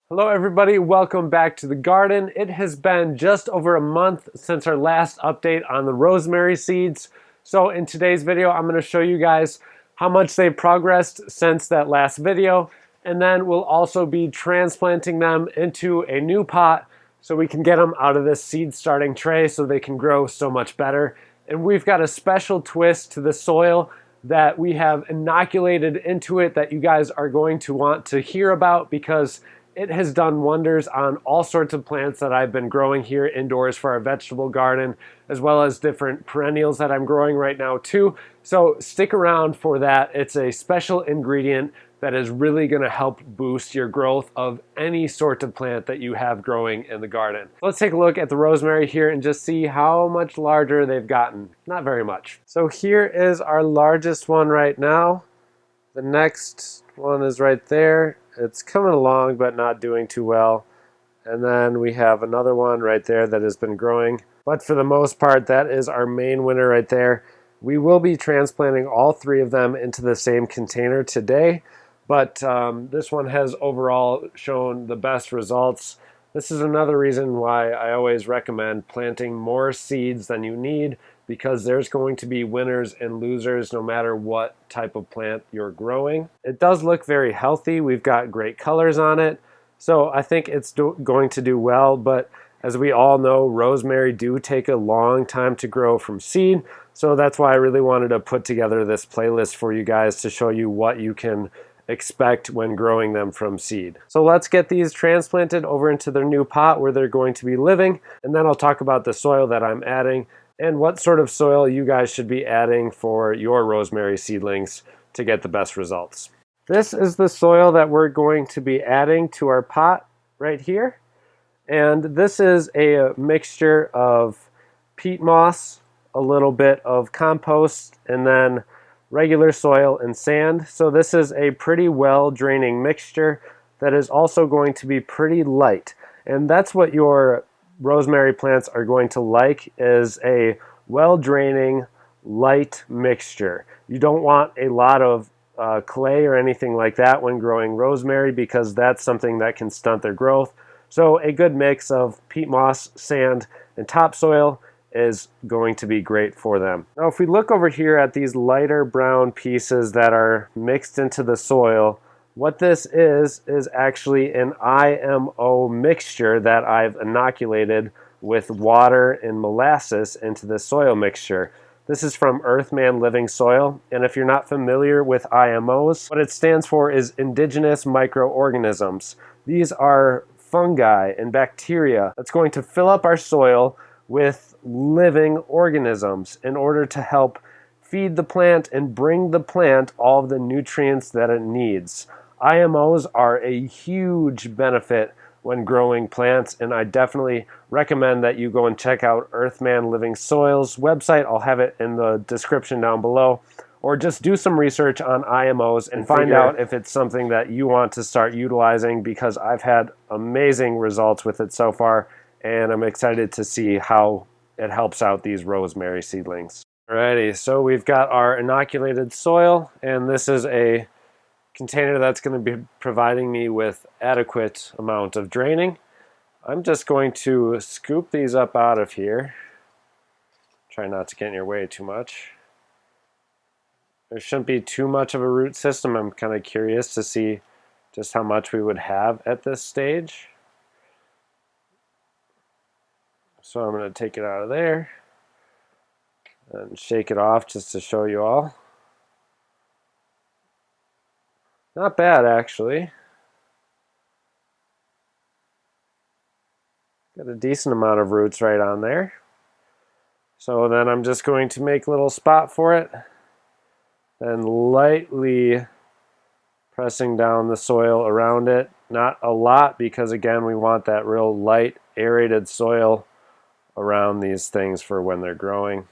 Hello everybody, welcome back to the garden. It has been just over a month since our last update on the rosemary seeds. So in today's video, I'm going to show you guys how much they've progressed since that last video. And then we'll also be transplanting them into a new pot so we can get them out of this seed starting tray so they can grow so much better. And we've got a special twist to the soil that we have inoculated into it that you guys are going to want to hear about because it has done wonders on all sorts of plants that I've been growing here indoors for our vegetable garden, as well as different perennials that I'm growing right now too. So stick around for that. It's a special ingredient that is really going to help boost your growth of any sort of plant that you have growing in the garden. Let's take a look at the rosemary here and just see how much larger they've gotten. Not very much. So here is our largest one right now. The next one is right there. It's coming along but not doing too well. And then we have another one right there that has been growing. But for the most part, that is our main winner right there. We will be transplanting all three of them into the same container today. But this one has overall shown the best results. This is another reason why I always recommend planting more seeds than you need, because there's going to be winners and losers no matter what type of plant you're growing. It does look very healthy. We've got great colors on it. So I think it's going to do well, but as we all know, rosemary do take a long time to grow from seed. So that's why I really wanted to put together this playlist for you guys to show you what you can expect when growing them from seed. So let's get these transplanted over into their new pot where they're going to be living, and then I'll talk about the soil that I'm adding and what sort of soil you guys should be adding for your rosemary seedlings to get the best results. This is the soil that we're going to be adding to our pot right here. And this is a mixture of peat moss, a little bit of compost, and then regular soil and sand. So this is a pretty well draining mixture that is also going to be pretty light. And that's what your rosemary plants are going to like, is a well draining light mixture. You don't want a lot of clay or anything like that when growing rosemary, because that's something that can stunt their growth. So a good mix of peat moss, sand, and topsoil is going to be great for them. Now if we look over here at these lighter brown pieces that are mixed into the soil, what this is actually an IMO mixture that I've inoculated with water and molasses into the soil mixture. This is from Earthman Living Soil, and if you're not familiar with IMOs, what it stands for is indigenous microorganisms. These are fungi and bacteria that's going to fill up our soil with living organisms in order to help feed the plant and bring the plant all of the nutrients that it needs. IMOs are a huge benefit when growing plants, and I definitely recommend that you go and check out Earthman Living Soil's website. I'll have it in the description down below. Or just do some research on IMOs and find out if it's something that you want to start utilizing, because I've had amazing results with it so far, and I'm excited to see how it helps out these rosemary seedlings. Alrighty, so we've got our inoculated soil, and this is a container that's going to be providing me with adequate amount of draining. I'm just going to scoop these up out of here. Try not to get in your way too much. There shouldn't be too much of a root system. I'm kind of curious to see just how much we would have at this stage. So I'm going to take it out of there and shake it off just to show you all. Not bad, actually. Got a decent amount of roots right on there. So then I'm just going to make a little spot for it, then lightly pressing down the soil around it. Not a lot, because again, we want that real light aerated soil around these things for when they're growing.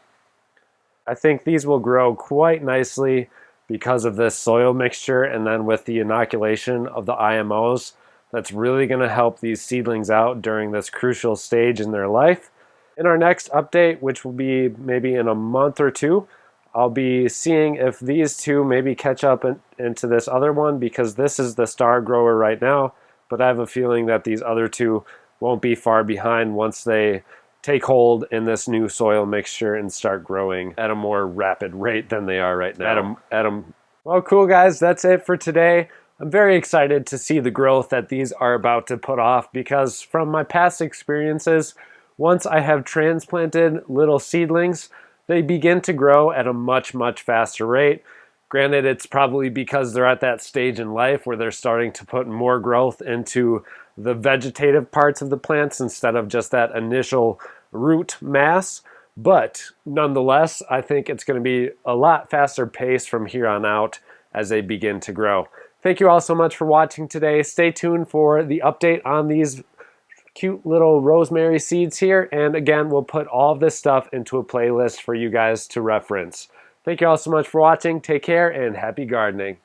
I think these will grow quite nicely because of this soil mixture, and then with the inoculation of the IMOs, that's really going to help these seedlings out during this crucial stage in their life. In our next update, which will be maybe in a month or two, I'll be seeing if these two maybe catch up into this other one, because this is the star grower right now, but I have a feeling that these other two won't be far behind once they take hold in this new soil mixture and start growing at a more rapid rate than they are right now. Well, cool guys, that's it for today. I'm very excited to see the growth that these are about to put off, because from my past experiences, once I have transplanted little seedlings, they begin to grow at a much faster rate. Granted, it's probably because they're at that stage in life where they're starting to put more growth into the vegetative parts of the plants instead of just that initial root mass. But nonetheless, I think it's going to be a lot faster pace from here on out as they begin to grow. Thank you all so much for watching today. Stay tuned for the update on these cute little rosemary seeds here. And again, we'll put all of this stuff into a playlist for you guys to reference. Thank you all so much for watching. Take care and happy gardening.